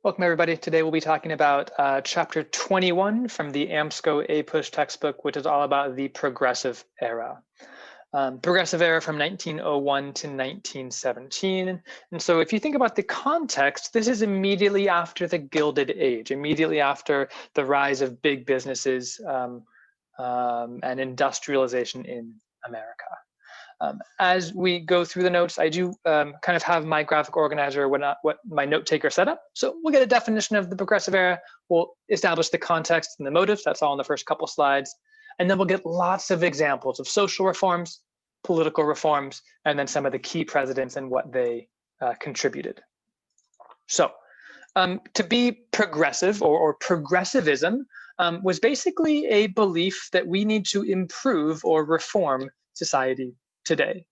Welcome everybody. Today we'll be talking about chapter 21 from the AMSCO APUSH textbook, which is all about the progressive era. Progressive era from 1901 to 1917. And so if you think about the context, this is immediately after the Gilded Age, immediately after the rise of big businesses and industrialization in America. As we go through the notes, I do kind of have my graphic organizer, what my note taker set up. So we'll get a definition of the progressive era. We'll establish the context and the motives. That's all in the first couple slides. And then we'll get lots of examples of social reforms, political reforms, and then some of the key presidents and what they contributed. So to be progressive or progressivism was basically a belief that we need to improve or reform society today.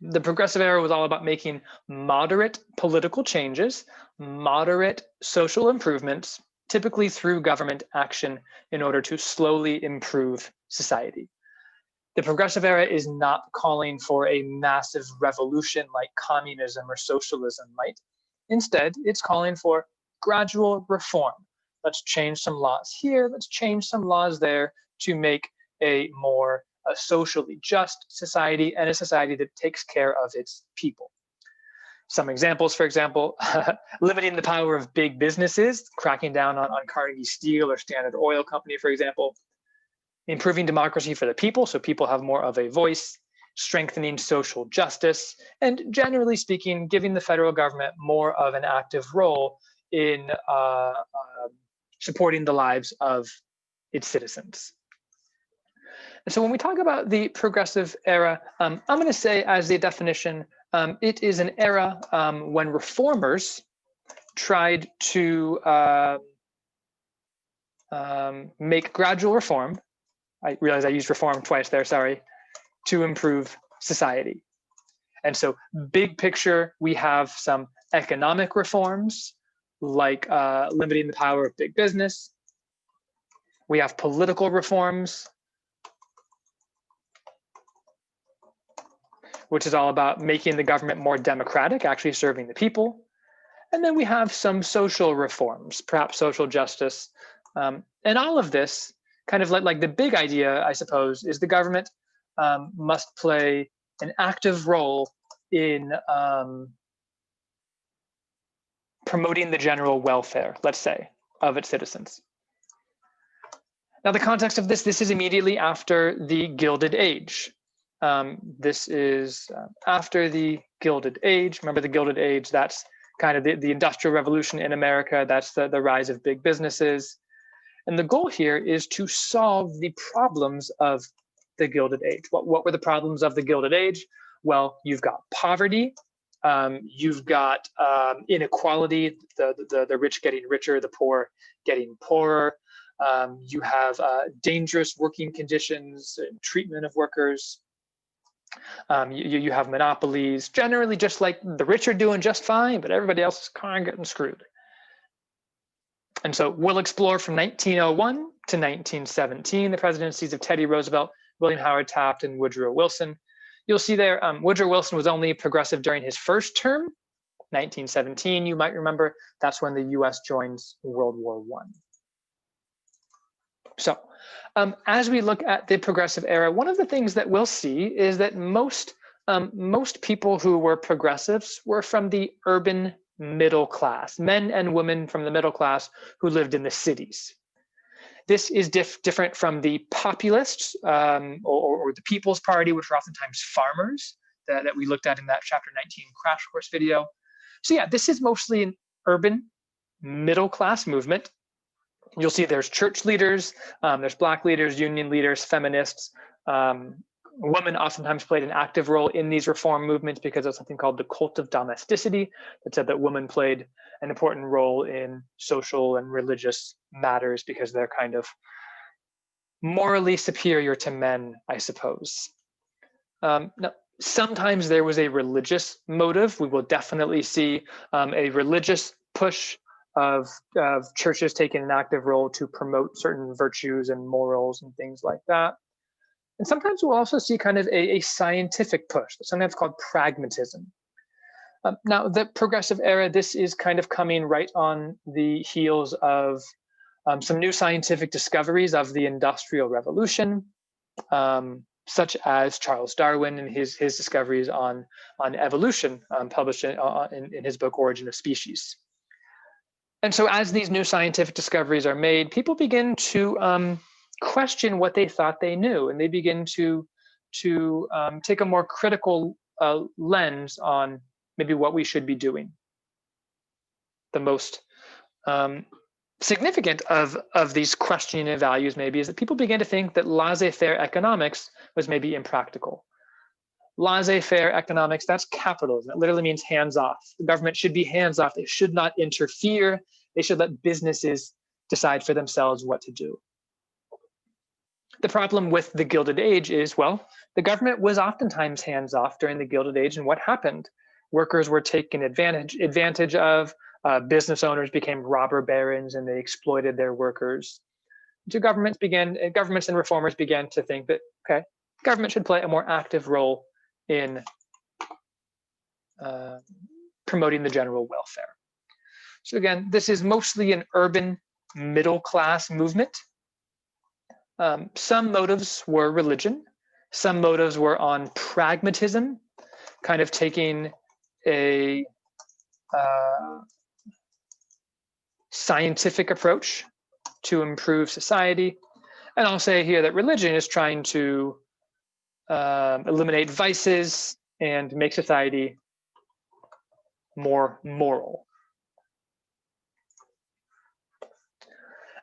The progressive era was all about making moderate political changes, moderate social improvements, typically through government action in order to slowly improve society. The progressive era is not calling for a massive revolution like communism or socialism might. Instead, it's calling for gradual reform. Let's change some laws here, let's change some laws there to make a more socially just society and a society that takes care of its people. Some examples, for example, limiting the power of big businesses, cracking down on Carnegie Steel or Standard Oil Company, for example, improving democracy for the people, so people have more of a voice, strengthening social justice, and generally speaking, giving the federal government more of an active role in supporting the lives of its citizens. So when we talk about the progressive era, I'm going to say as the definition, it is an era when reformers tried to make gradual reform. I realize I used reform twice there, sorry, to improve society. And so big picture, we have some economic reforms like limiting the power of big business. We have political reforms, which is all about making the government more democratic, actually serving the people. And then we have some social reforms, perhaps social justice. And all of this, kind of like the big idea, I suppose, is the government must play an active role in promoting the general welfare, let's say, of its citizens. Now, the context of this is immediately after the Gilded Age. This is after the Gilded Age. Remember the Gilded Age, that's kind of the Industrial Revolution in America. That's the rise of big businesses. And the goal here is to solve the problems of the Gilded Age. What were the problems of the Gilded Age? Well, you've got poverty, you've got inequality, the rich getting richer, the poor getting poorer. You have dangerous working conditions and treatment of workers. You have monopolies, generally just like the rich are doing just fine, but everybody else is kind of getting screwed. And so we'll explore from 1901 to 1917, the presidencies of Teddy Roosevelt, William Howard Taft, and Woodrow Wilson. You'll see there, Woodrow Wilson was only progressive during his first term, 1917. You might remember that's when the US joins World War I. So as we look at the progressive era, one of the things that we'll see is that most people who were progressives were from the urban middle class, men and women from the middle class who lived in the cities. This is different from the populists or the People's Party, which were oftentimes farmers that we looked at in that chapter 19 crash course video. So yeah, this is mostly an urban middle class movement. You'll see there's church leaders, there's Black leaders, union leaders, feminists. Women oftentimes played an active role in these reform movements because of something called the cult of domesticity that said that women played an important role in social and religious matters because they're kind of morally superior to men, I suppose. Now, sometimes there was a religious motive. We will definitely see a religious push of churches taking an active role to promote certain virtues and morals and things like that. And sometimes we'll also see kind of a scientific push, sometimes called pragmatism. Now, the progressive era, this is kind of coming right on the heels of some new scientific discoveries of the Industrial Revolution, such as Charles Darwin and his discoveries on evolution, published in his book Origin of Species. And so as these new scientific discoveries are made, people begin to question what they thought they knew, and they begin to take a more critical lens on maybe what we should be doing. The most significant of these questioning of values maybe is that people began to think that laissez-faire economics was maybe impractical. Laissez-faire economics, that's capitalism. It literally means hands-off. The government should be hands-off. They should not interfere. They should let businesses decide for themselves what to do. The problem with the Gilded Age is, well, the government was oftentimes hands-off during the Gilded Age, and what happened? Workers were taken advantage of. Business owners became robber barons, and they exploited their workers. So governments and reformers began to think that, okay, government should play a more active role in promoting the general welfare. So again, this is mostly an urban middle-class movement. Some motives were religion. Some motives were on pragmatism, kind of taking a scientific approach to improve society. And I'll say here that religion is trying to eliminate vices and make society more moral.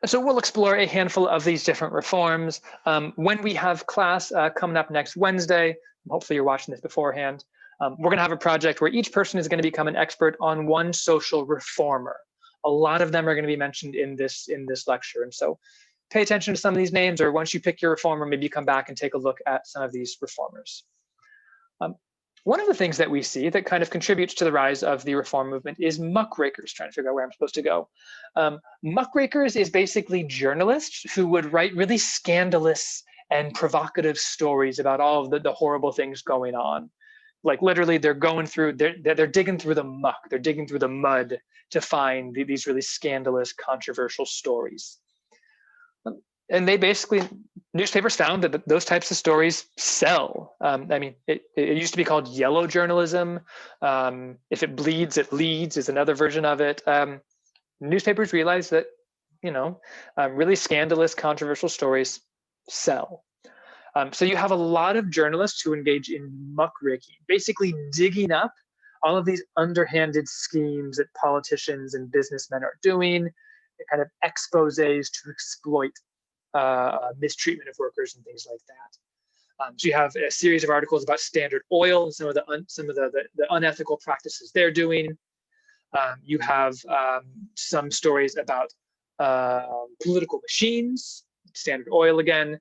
And so we'll explore a handful of these different reforms. When we have class coming up next Wednesday, hopefully you're watching this beforehand, we're going to have a project where each person is going to become an expert on one social reformer. A lot of them are going to be mentioned in this lecture. And so pay attention to some of these names, or once you pick your reformer, maybe you come back and take a look at some of these reformers. One of the things that we see that kind of contributes to the rise of the reform movement is muckrakers, trying to figure out where I'm supposed to go. Muckrakers is basically journalists who would write really scandalous and provocative stories about all of the horrible things going on. Like literally they're going through, they're digging through the muck, they're digging through the mud to find these really scandalous, controversial stories. And they basically, newspapers found that those types of stories sell. I mean, it used to be called yellow journalism. If it bleeds, it leads is another version of it. Newspapers realized that, really scandalous, controversial stories sell. So you have a lot of journalists who engage in muckraking, basically digging up all of these underhanded schemes that politicians and businessmen are doing, kind of exposés to exploit mistreatment of workers and things like that. So you have a series of articles about Standard Oil, some of the unethical practices they're doing. You have some stories about political machines, Standard Oil again.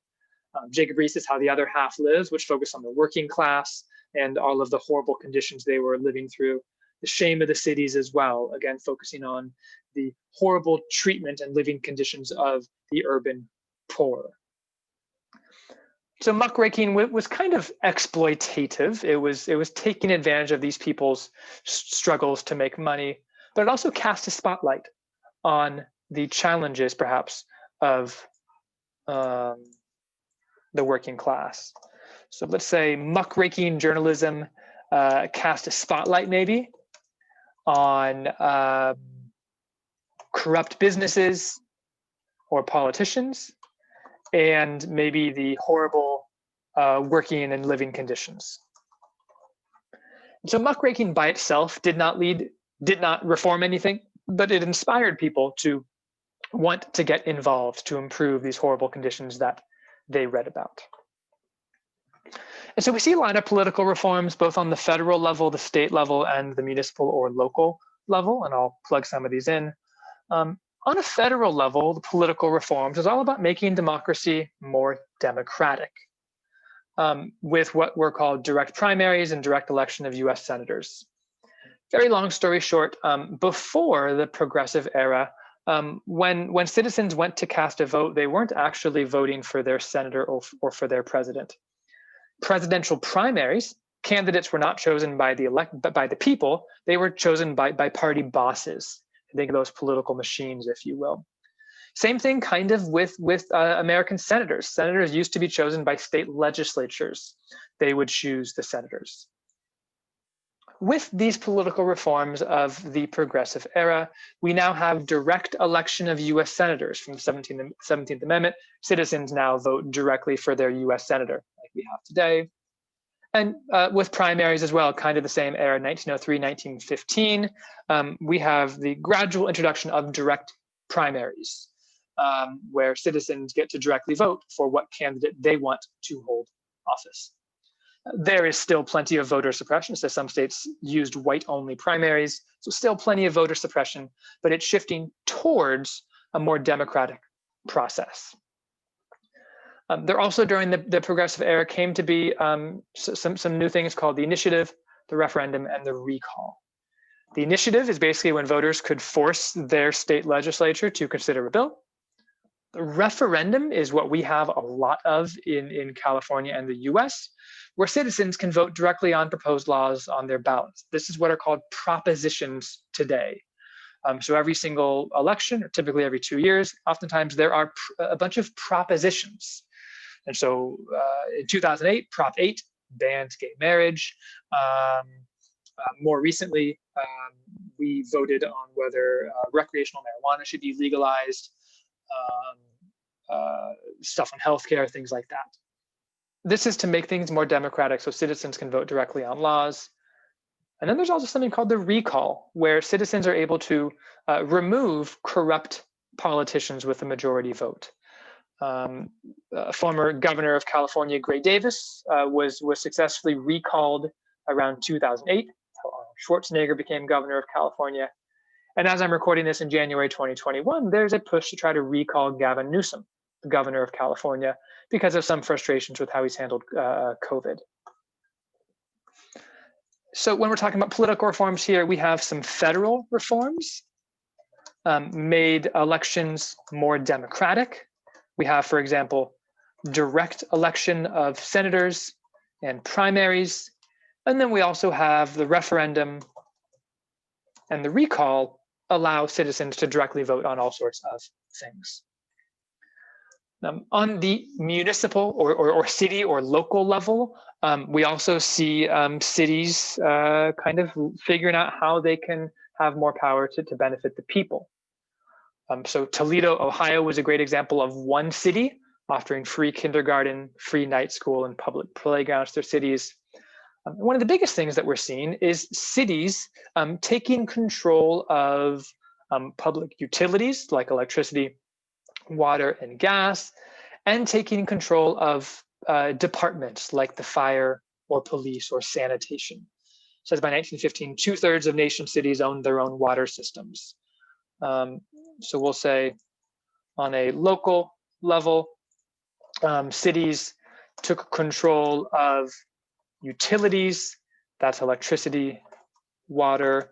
Jacob Riis's How the Other Half Lives, which focused on the working class and all of the horrible conditions they were living through. The Shame of the Cities as well, again, focusing on the horrible treatment and living conditions of the urban poor. So muckraking was kind of exploitative. It was taking advantage of these people's struggles to make money, but it also cast a spotlight on the challenges, perhaps, of the working class. So let's say muckraking journalism cast a spotlight maybe on corrupt businesses or politicians, and maybe the horrible working and living conditions. So muckraking by itself did not reform anything, but it inspired people to want to get involved to improve these horrible conditions that they read about. And so we see a lot of political reforms, both on the federal level, the state level, and the municipal or local level, and I'll plug some of these in. On a federal level, the political reforms is all about making democracy more democratic, with what were called direct primaries and direct election of US senators. Very long story short, before the progressive era, when citizens went to cast a vote, they weren't actually voting for their senator or for their president. Presidential primaries candidates were not chosen by the people. They were chosen by party bosses. Think of those political machines, if you will. Same thing kind of with American senators. Senators used to be chosen by state legislatures. They would choose the senators. With these political reforms of the Progressive Era, we now have direct election of US senators from the 17th Amendment. Citizens now vote directly for their US senator, like we have today. And with primaries as well, kind of the same era, 1903, 1915, we have the gradual introduction of direct primaries, where citizens get to directly vote for what candidate they want to hold office. There is still plenty of voter suppression. So some states used white-only primaries, so still plenty of voter suppression, but it's shifting towards a more democratic process. There also, during the Progressive Era, came to be some new things called the initiative, the referendum, and the recall. The initiative is basically when voters could force their state legislature to consider a bill. The referendum is what we have a lot of in California and the US, where citizens can vote directly on proposed laws on their ballots. This is what are called propositions today. So every single election, or typically every 2 years, oftentimes there are a bunch of propositions. And so in 2008, Prop 8 banned gay marriage. More recently, we voted on whether recreational marijuana should be legalized, stuff on healthcare, things like that. This is to make things more democratic so citizens can vote directly on laws. And then there's also something called the recall, where citizens are able to remove corrupt politicians with a majority vote. Former governor of California, Gray Davis, was successfully recalled around 2008. Arnold Schwarzenegger became governor of California. And as I'm recording this in January 2021, there's a push to try to recall Gavin Newsom, the governor of California, because of some frustrations with how he's handled COVID. So when we're talking about political reforms here, we have some federal reforms, made elections more democratic. We have, for example, direct election of senators and primaries. And then we also have the referendum and the recall allow citizens to directly vote on all sorts of things. On the municipal or city or local level, we also see cities kind of figuring out how they can have more power to benefit the people. So Toledo, Ohio was a great example of one city offering free kindergarten, free night school, and public playgrounds to their cities. One of the biggest things that we're seeing is cities taking control of public utilities like electricity, water, and gas, and taking control of departments like the fire or police or sanitation. It says by 1915, 2/3 of nation cities owned their own water systems. So we'll say on a local level, cities took control of utilities, that's electricity, water,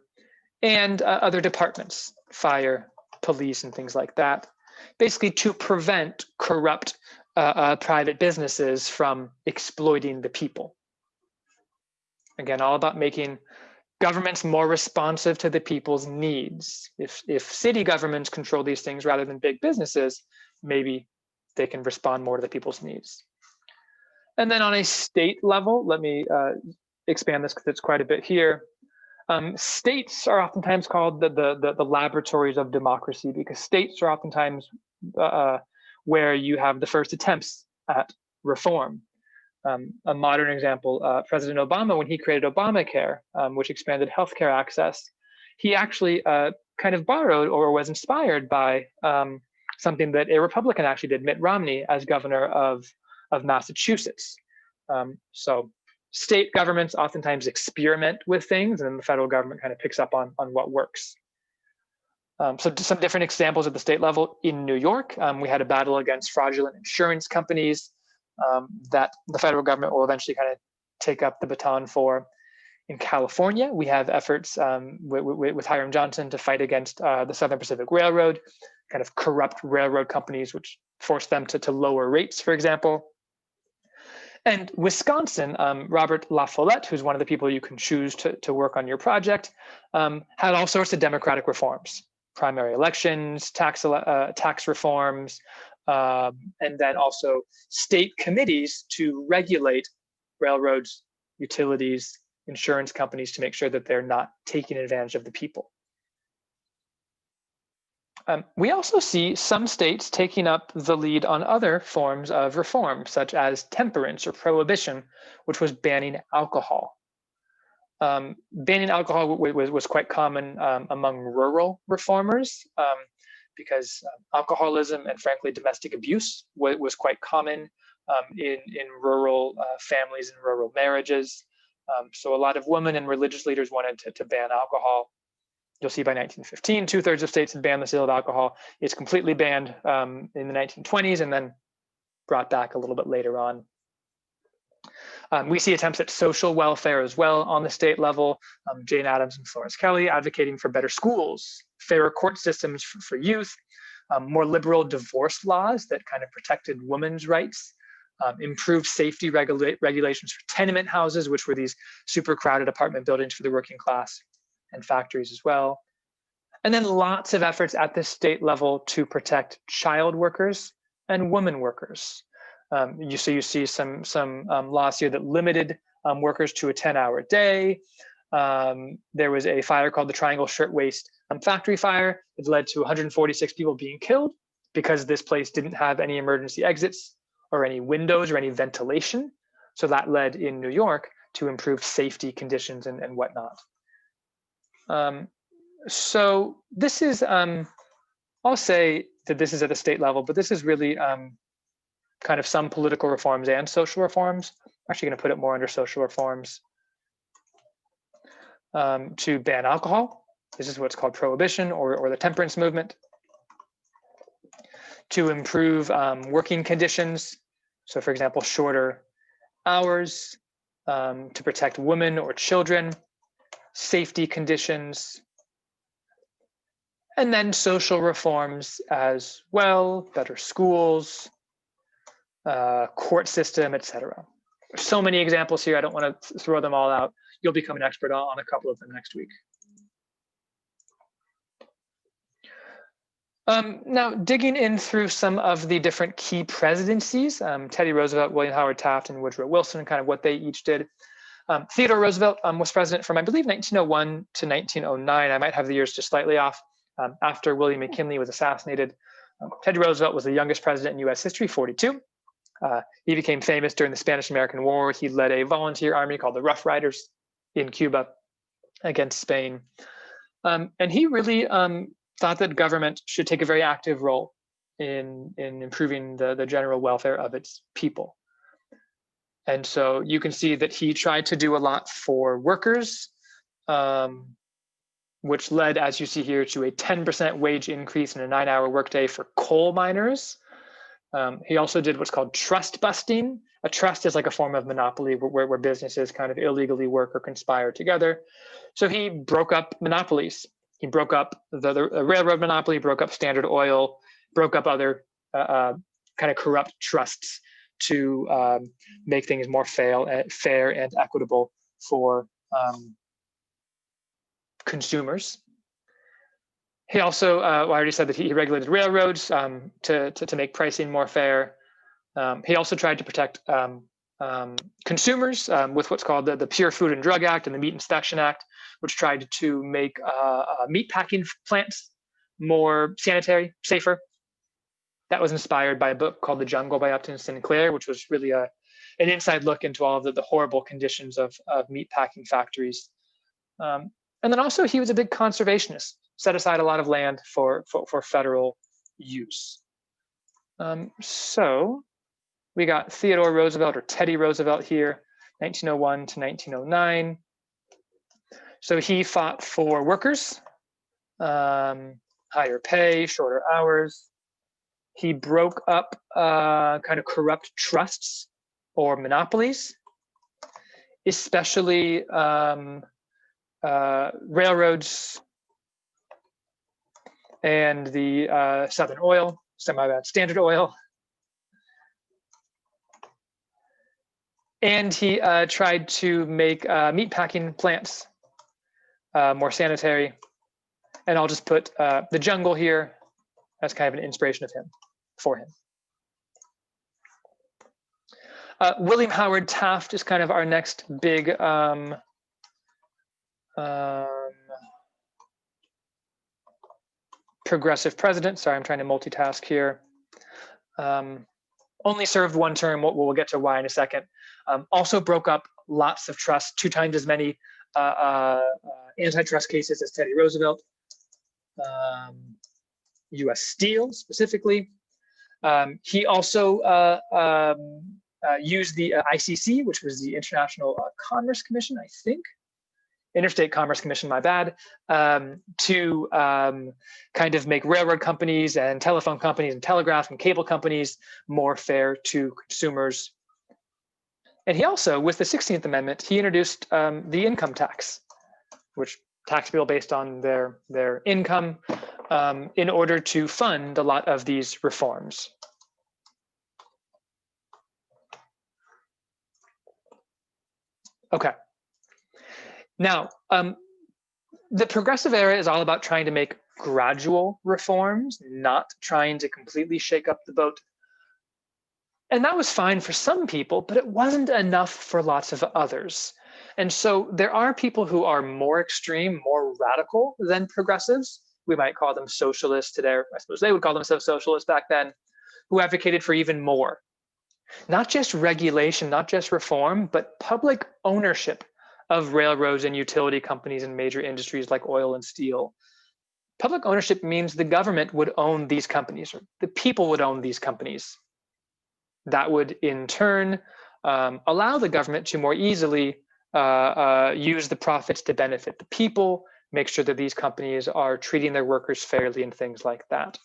and other departments, fire, police, and things like that, basically to prevent corrupt private businesses from exploiting the people. Again, all about making governments more responsive to the people's needs. If city governments control these things rather than big businesses, maybe they can respond more to the people's needs. And then on a state level, let me expand this because it's quite a bit here. States are oftentimes called the laboratories of democracy because states are oftentimes where you have the first attempts at reform. A modern example, President Obama, when he created Obamacare, which expanded healthcare access, he actually kind of borrowed or was inspired by something that a Republican actually did, Mitt Romney, as governor of Massachusetts. So state governments oftentimes experiment with things, and then the federal government kind of picks up on what works. So some different examples at the state level. In New York, we had a battle against fraudulent insurance companies that the federal government will eventually kind of take up the baton for. In California, we have efforts with Hiram Johnson to fight against the Southern Pacific Railroad, kind of corrupt railroad companies, which force them to lower rates, for example. And Wisconsin, Robert La Follette, who's one of the people you can choose to work on your project, had all sorts of democratic reforms, primary elections, tax reforms, and then also state committees to regulate railroads, utilities, insurance companies to make sure that they're not taking advantage of the people. We also see some states taking up the lead on other forms of reform, such as temperance or prohibition, which was banning alcohol. Banning alcohol was quite common among rural reformers because alcoholism and frankly domestic abuse was quite common in rural families and rural marriages. So a lot of women and religious leaders wanted to ban alcohol. You'll see by 1915, 2/3 of states had banned the sale of alcohol. It's completely banned in the 1920s and then brought back a little bit later on. We see attempts at social welfare as well on the state level. Jane Addams and Florence Kelley advocating for better schools, fairer court systems for youth, more liberal divorce laws that kind of protected women's rights, improved safety regulations for tenement houses, which were these super crowded apartment buildings for the working class, and factories as well. And then lots of efforts at the state level to protect child workers and women workers. You see some laws here that limited workers to a 10-hour day. There was a fire called the Triangle Shirtwaist factory fire. It led to 146 people being killed because this place didn't have any emergency exits or any windows or any ventilation. So that led in New York to improved safety conditions and whatnot. So this is, I'll say that this is at the state level, but this is really kind of some political reforms and social reforms. I'm actually going to put it more under social reforms to ban alcohol. This is what's called prohibition or the temperance movement. To improve working conditions. So for example, shorter hours, to protect women or children, safety conditions, and then social reforms as well, better schools, court system, etc. There's so many examples here, I don't want to throw them all out. You'll become an expert on a couple of them next week. Now, digging in through some of the different key presidencies, Teddy Roosevelt, William Howard Taft, and Woodrow Wilson, kind of what they each did. Theodore Roosevelt was president from, I believe, 1901 to 1909. I might have the years just slightly off. After William McKinley was assassinated, Teddy Roosevelt was the youngest president in US history, 42. He became famous during the Spanish-American War. He led a volunteer army called the Rough Riders in Cuba against Spain. And he really thought that government should take a very active role in improving the general welfare of its people. And so you can see that he tried to do a lot for workers, which led, as you see here, to a 10% wage increase in a 9-hour workday for coal miners. He also did what's called trust busting. A trust is like a form of monopoly where businesses kind of illegally work or conspire together. So he broke up monopolies. He broke up the railroad monopoly, broke up Standard Oil, broke up other kind of corrupt trusts to make things more fair and equitable for consumers. He also, I already said that he regulated railroads to make pricing more fair. He also tried to protect consumers with what's called the Pure Food and Drug Act and the Meat Inspection Act, which tried to make meat packing plants more sanitary, safer. That was inspired by a book called The Jungle by Upton Sinclair, which was really an inside look into all of the horrible conditions of meat packing factories. And then also he was a big conservationist, set aside a lot of land for federal use. So we got Theodore Roosevelt or Teddy Roosevelt here, 1901 to 1909. So he fought for workers, higher pay, shorter hours. He broke up kind of corrupt trusts or monopolies, especially railroads and the Southern Oil, Standard Oil. And he tried to make meatpacking plants more sanitary. And I'll just put the jungle here as kind of an inspiration of him, for him. William Howard Taft is kind of our next big progressive president. Sorry, I'm trying to multitask here. Only served one term. We'll get to why in a second. Also broke up lots of trusts, 2 times as many antitrust cases as Teddy Roosevelt. U.S. Steel specifically. He also used the ICC, which was the International Commerce Commission, I think. Interstate Commerce Commission, my bad, to kind of make railroad companies and telephone companies and telegraph and cable companies more fair to consumers. And he also, with the 16th Amendment, he introduced the income tax, which tax people based on their income in order to fund a lot of these reforms. Okay. Now, the progressive era is all about trying to make gradual reforms, not trying to completely shake up the boat. And that was fine for some people, but it wasn't enough for lots of others. And so there are people who are more extreme, more radical than progressives. We might call them socialists today, or I suppose they would call themselves socialists back then, who advocated for even more. Not just regulation, not just reform, but public ownership of railroads and utility companies and major industries like oil and steel. Public ownership means the government would own these companies, or the people would own these companies. That would in turn allow the government to more easily use the profits to benefit the people, make sure that these companies are treating their workers fairly and things like that.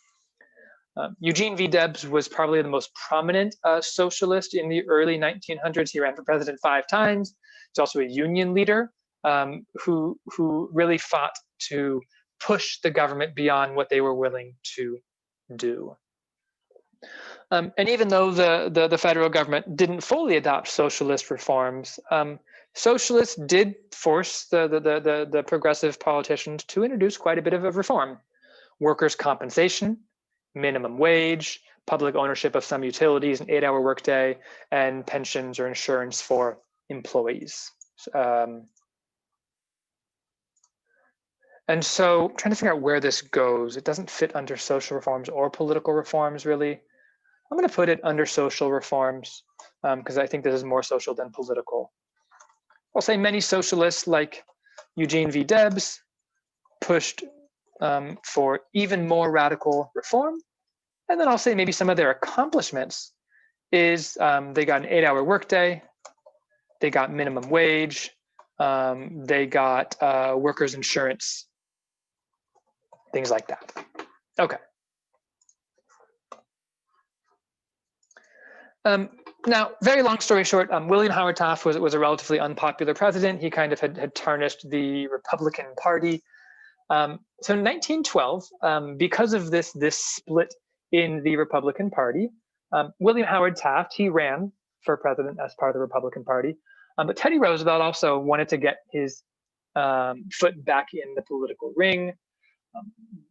Eugene V. Debs was probably the most prominent socialist in the early 1900s. He ran for president 5 times. He's also a union leader who really fought to push the government beyond what they were willing to do. And even though the federal government didn't fully adopt socialist reforms, socialists did force the progressive politicians to introduce quite a bit of reform. Workers' compensation, minimum wage, public ownership of some utilities, an 8-hour workday, and pensions or insurance for employees. And so trying to figure out where this goes, it doesn't fit under social reforms or political reforms, really. I'm going to put it under social reforms because I think this is more social than political. I'll say many socialists like Eugene V. Debs pushed for even more radical reform. And then I'll say maybe some of their accomplishments is they got an 8-hour workday, they got minimum wage, they got workers' insurance, things like that. Okay. Now, very long story short, William Howard Taft was a relatively unpopular president. He kind of had tarnished the Republican Party. So in 1912, because of this split in the Republican Party, William Howard Taft, he ran for president as part of the Republican Party. But Teddy Roosevelt also wanted to get his foot back in the political ring.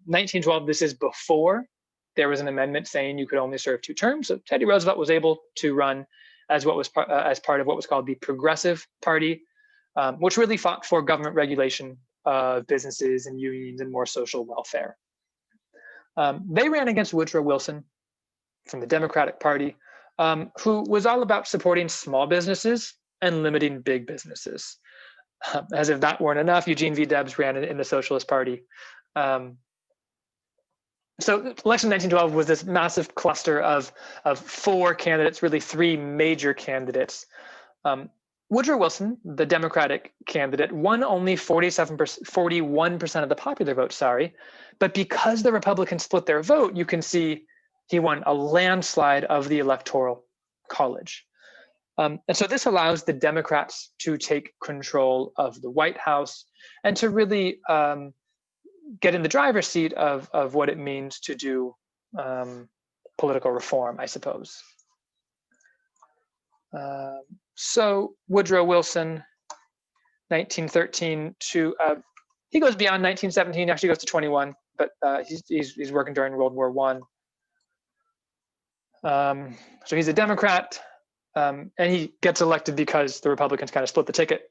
1912, this is before there was an amendment saying you could only serve 2 terms. So Teddy Roosevelt was able to run as what was as part of what was called the Progressive Party, which really fought for government regulation of businesses and unions and more social welfare. They ran against Woodrow Wilson from the Democratic Party, who was all about supporting small businesses and limiting big businesses. As if that weren't enough, Eugene V. Debs ran in the Socialist Party. So election 1912 was this massive cluster of 4 candidates, really 3 major candidates. Woodrow Wilson, the Democratic candidate, won only 41% of the popular vote, sorry. But because the Republicans split their vote, you can see he won a landslide of the Electoral College. And so this allows the Democrats to take control of the White House and to really get in the driver's seat of what it means to do political reform, I suppose. So Woodrow Wilson, 1913 to, he goes beyond 1917, actually goes to 21, but he's working during World War I. So he's a Democrat, and he gets elected because the Republicans kind of split the ticket.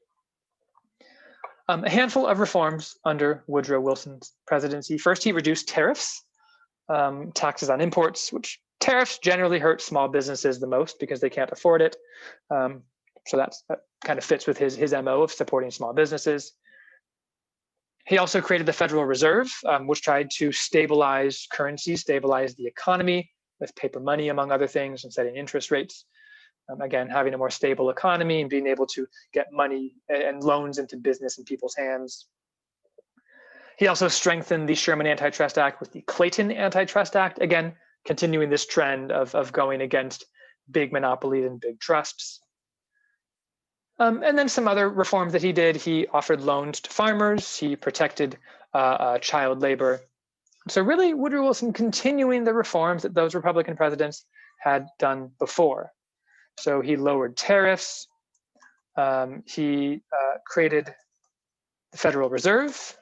A handful of reforms under Woodrow Wilson's presidency. First, he reduced tariffs, taxes on imports, which tariffs generally hurt small businesses the most because they can't afford it. So that kind of fits with his MO of supporting small businesses. He also created the Federal Reserve, which tried to stabilize currency, stabilize the economy with paper money, among other things, and setting interest rates. Again, having a more stable economy and being able to get money and loans into business in people's hands. He also strengthened the Sherman Antitrust Act with the Clayton Antitrust Act, again, continuing this trend of going against big monopolies and big trusts. And then some other reforms that he did. He offered loans to farmers. He protected child labor. So really, Woodrow Wilson continuing the reforms that those Republican presidents had done before. So he lowered tariffs. He created the Federal Reserve,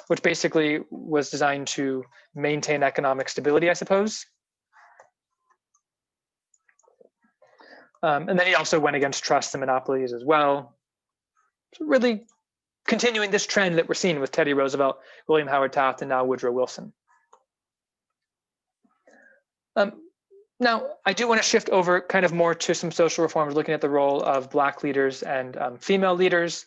which basically was designed to maintain economic stability, I suppose. And then he also went against trusts and monopolies as well. So really continuing this trend that we're seeing with Teddy Roosevelt, William Howard Taft, and now Woodrow Wilson. Now, I do want to shift over kind of more to some social reforms, looking at the role of Black leaders and female leaders.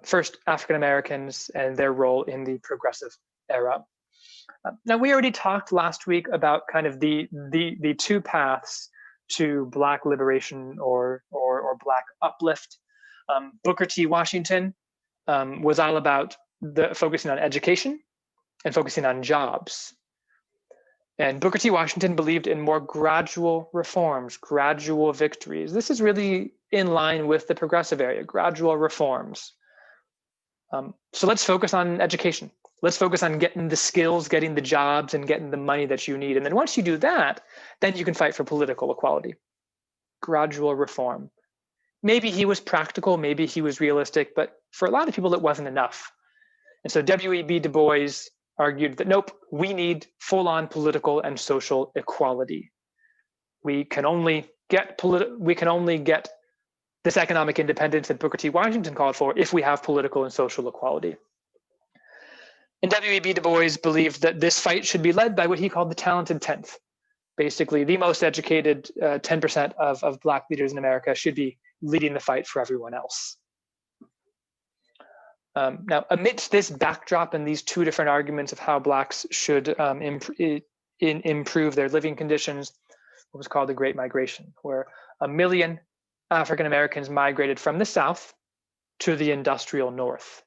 First, African Americans and their role in the progressive era. Now, we already talked last week about kind of the two paths to Black liberation or Black uplift. Booker T. Washington was all about focusing on education and focusing on jobs. And Booker T. Washington believed in more gradual reforms, gradual victories. This is really in line with the progressive area, gradual reforms. So let's focus on education. Let's focus on getting the skills, getting the jobs, and getting the money that you need. And then once you do that, then you can fight for political equality. Gradual reform. Maybe he was practical, maybe he was realistic, but for a lot of people, it wasn't enough. And so W.E.B. Du Bois argued that, nope, we need full-on political and social equality. We can only get this economic independence that Booker T. Washington called for if we have political and social equality. And W.E.B. Du Bois believed that this fight should be led by what he called the talented 10th. Basically, the most educated 10% of Black leaders in America should be leading the fight for everyone else. Now, amidst this backdrop and these two different arguments of how Blacks should improve their living conditions, what was called the Great Migration, where 1 million African Americans migrated from the South to the industrial North.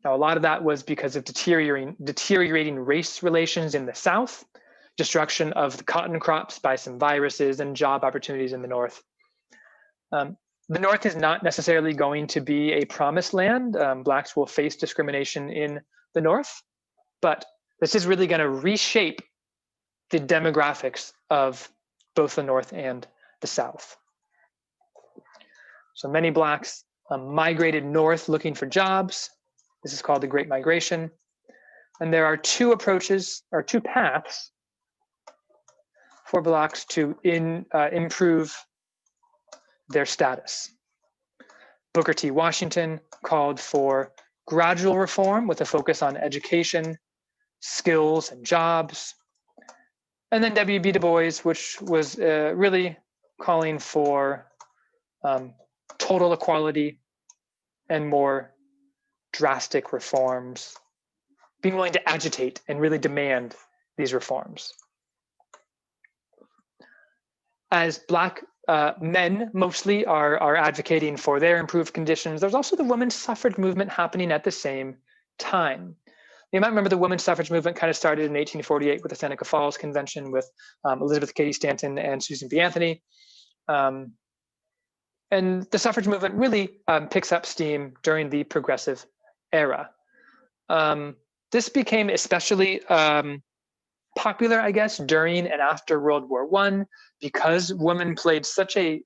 Now, a lot of that was because of deteriorating race relations in the South, destruction of the cotton crops by some viruses, and job opportunities in the North. The North is not necessarily going to be a promised land. Blacks will face discrimination in the North, but this is really going to reshape the demographics of both the North and the South. So many Blacks migrated north looking for jobs. This is called the Great Migration. And there are two approaches or two paths for Blacks to improve their status. Booker T. Washington called for gradual reform with a focus on education, skills, and jobs. And then W.B. Du Bois, which was really calling for total equality and more drastic reforms, being willing to agitate and really demand these reforms. As Black men mostly are advocating for their improved conditions, there's also the women's suffrage movement happening at the same time. You might remember the women's suffrage movement kind of started in 1848 with the Seneca Falls Convention with Elizabeth Cady Stanton and Susan B. Anthony. And the suffrage movement really picks up steam during the progressive era. This became especially popular, I guess, during and after World War I, because women played such an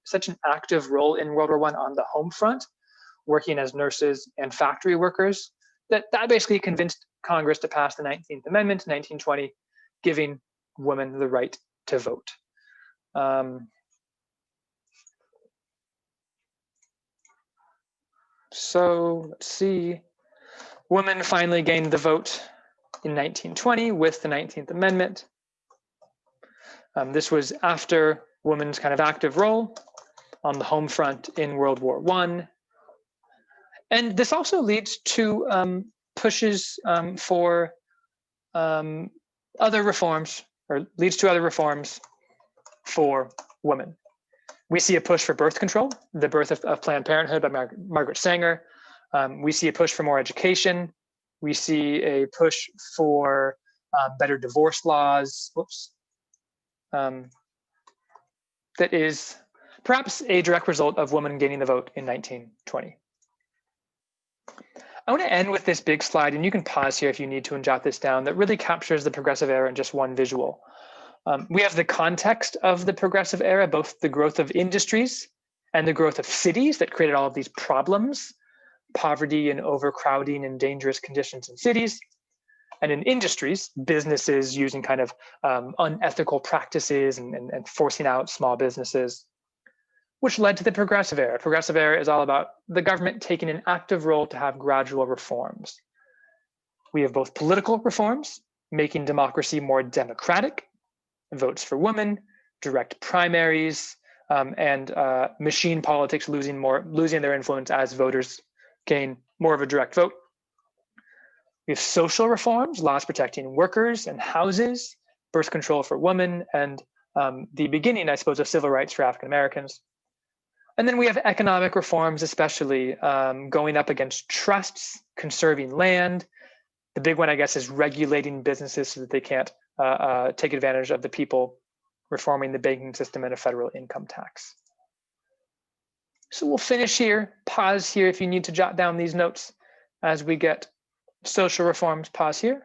active role in World War I on the home front, working as nurses and factory workers, that basically convinced Congress to pass the 19th Amendment in 1920, giving women the right to vote. So let's see. Women finally gained the vote in 1920 with the 19th Amendment. This was after women's kind of active role on the home front in World War I. And this also leads to pushes for other reforms, or leads to other reforms for women. We see a push for birth control, the birth of Planned Parenthood by Margaret Sanger. We see a push for more education. We see a push for better divorce laws. Whoops. That is perhaps a direct result of women gaining the vote in 1920. I want to end with this big slide, and you can pause here if you need to and jot this down, that really captures the progressive era in just one visual. We have the context of the progressive era, both the growth of industries and the growth of cities that created all of these problems, poverty and overcrowding and dangerous conditions in cities. And in industries, businesses using kind of unethical practices and forcing out small businesses, which led to the progressive era. Progressive era is all about the government taking an active role to have gradual reforms. We have both political reforms, making democracy more democratic, votes for women, direct primaries, and machine politics losing their influence as voters gain more of a direct vote. We have social reforms, laws protecting workers and houses, birth control for women, and the beginning, I suppose, of civil rights for African Americans. And then we have economic reforms, especially going up against trusts, conserving land. The big one, I guess, is regulating businesses so that they can't take advantage of the people, reforming the banking system and a federal income tax. So we'll finish here, pause here if you need to jot down these notes as we get social reforms, pause here,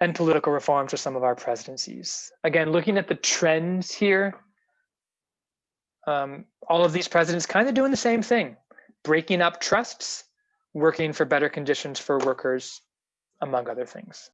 and political reforms with some of our presidencies. Again, looking at the trends here, all of these presidents kind of doing the same thing, breaking up trusts, working for better conditions for workers, among other things.